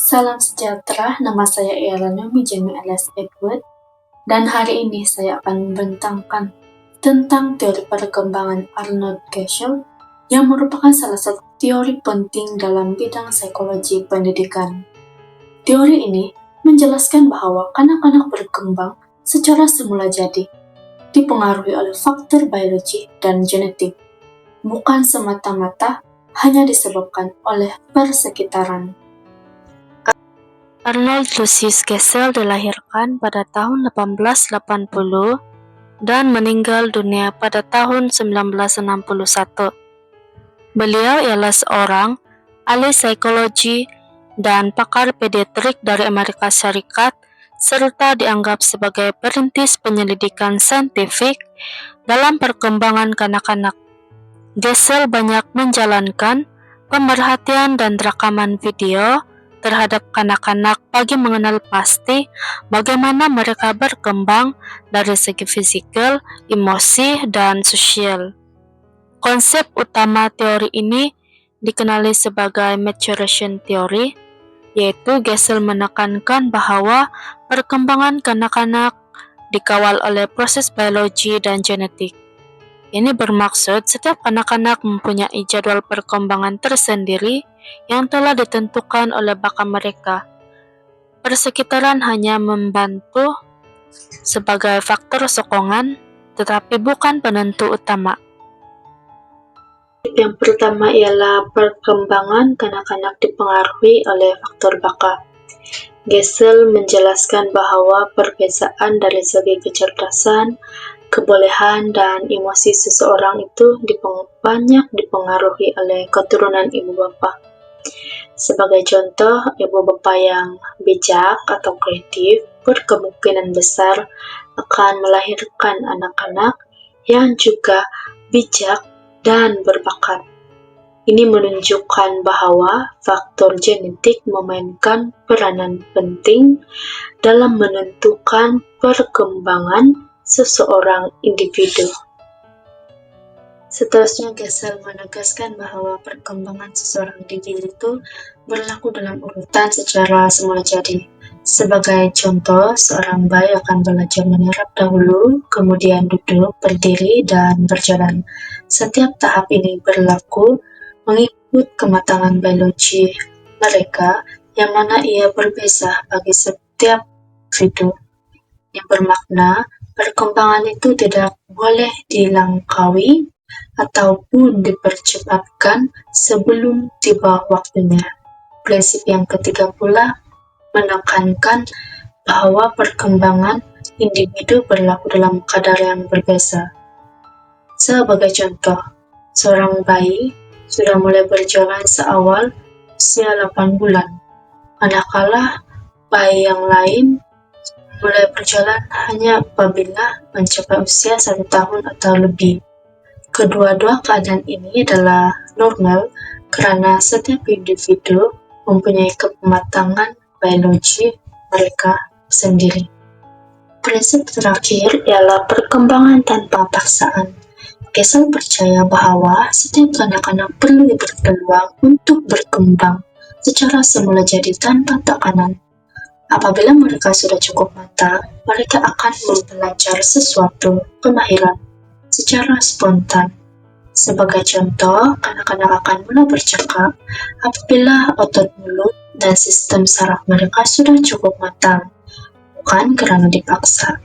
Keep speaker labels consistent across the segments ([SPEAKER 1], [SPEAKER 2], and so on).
[SPEAKER 1] Salam sejahtera, nama saya ialah Naomi Jamie alias Edward, dan hari ini saya akan membentangkan tentang teori perkembangan Arnold Gesell yang merupakan salah satu teori penting dalam bidang psikologi pendidikan. Teori ini menjelaskan bahwa kanak-kanak berkembang secara semula jadi dipengaruhi oleh faktor biologi dan genetik, bukan semata-mata hanya disebabkan oleh persekitaran.
[SPEAKER 2] Arnold Lucius Gesell dilahirkan pada tahun 1880 dan meninggal dunia pada tahun 1961. Beliau ialah seorang ahli psikologi dan pakar pediatrik dari Amerika Serikat serta dianggap sebagai perintis penyelidikan saintifik dalam perkembangan kanak-kanak. Gesell banyak menjalankan pemerhatian dan rekaman video terhadap kanak-kanak bagi mengenal pasti bagaimana mereka berkembang dari segi fisikal, emosi, dan sosial. Konsep utama teori ini dikenali sebagai maturation theory, yaitu Gesell menekankan bahwa perkembangan kanak-kanak dikawal oleh proses biologi dan genetik. Ini bermaksud setiap anak-anak mempunyai jadwal perkembangan tersendiri yang telah ditentukan oleh bakat mereka. Persekitaran hanya membantu sebagai faktor sokongan, tetapi bukan penentu utama.
[SPEAKER 1] Yang pertama ialah perkembangan kanak-kanak dipengaruhi oleh faktor bakat. Gesell menjelaskan bahwa perbedaan dari segi kecerdasan, kebolehan, dan emosi seseorang itu banyak dipengaruhi oleh keturunan ibu bapa. Sebagai contoh, ibu bapa yang bijak atau kreatif berkemungkinan besar akan melahirkan anak-anak yang juga bijak dan berbakat. Ini menunjukkan bahwa faktor genetik memainkan peranan penting dalam menentukan perkembangan seseorang individu. Seterusnya, Gesell menegaskan bahwa perkembangan seseorang individu itu berlaku dalam urutan secara semula jadi. Sebagai contoh, seorang bayi akan belajar menyerap dahulu, kemudian duduk, berdiri, dan berjalan. Setiap tahap ini berlaku mengikut kematangan biologi mereka, yang mana ia berbeda bagi setiap individu. Yang bermakna, perkembangan itu tidak boleh dilangkaui ataupun dipercepatkan sebelum tiba waktunya. Prinsip yang ketiga pula menekankan bahwa perkembangan individu berlaku dalam kadar yang berbeda. Sebagai contoh, seorang bayi sudah mulai berjalan seawal usia 8 bulan, manakala bayi yang lain mulai berjalan hanya apabila mencapai usia 1 tahun atau lebih. Kedua-dua keadaan ini adalah normal karena setiap individu mempunyai kematangan biologi mereka sendiri. Prinsip terakhir ialah perkembangan tanpa paksaan. Gesell percaya bahwa setiap anak-anak perlu diberi peluang untuk berkembang secara semula jadi tanpa tekanan. Apabila mereka sudah cukup matang, mereka akan mempelajari sesuatu kemahiran secara spontan. Sebagai contoh, anak-anak akan mulai bercakap apabila otot mulut dan sistem saraf mereka sudah cukup matang, bukan karena dipaksa.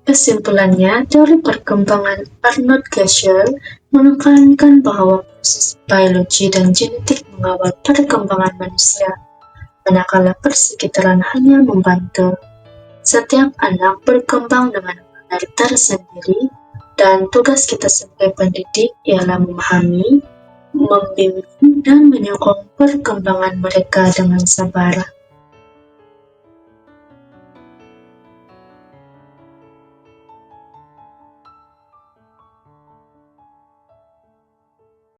[SPEAKER 1] Kesimpulannya, teori perkembangan Arnold Gesell menekankan bahwa proses biologi dan genetik mengawal perkembangan manusia, manakala persekitaran hanya membantu. Setiap anak berkembang dengan benar tersendiri, dan tugas kita sebagai pendidik ialah memahami, membimbing, dan menyokong perkembangan mereka dengan sabar.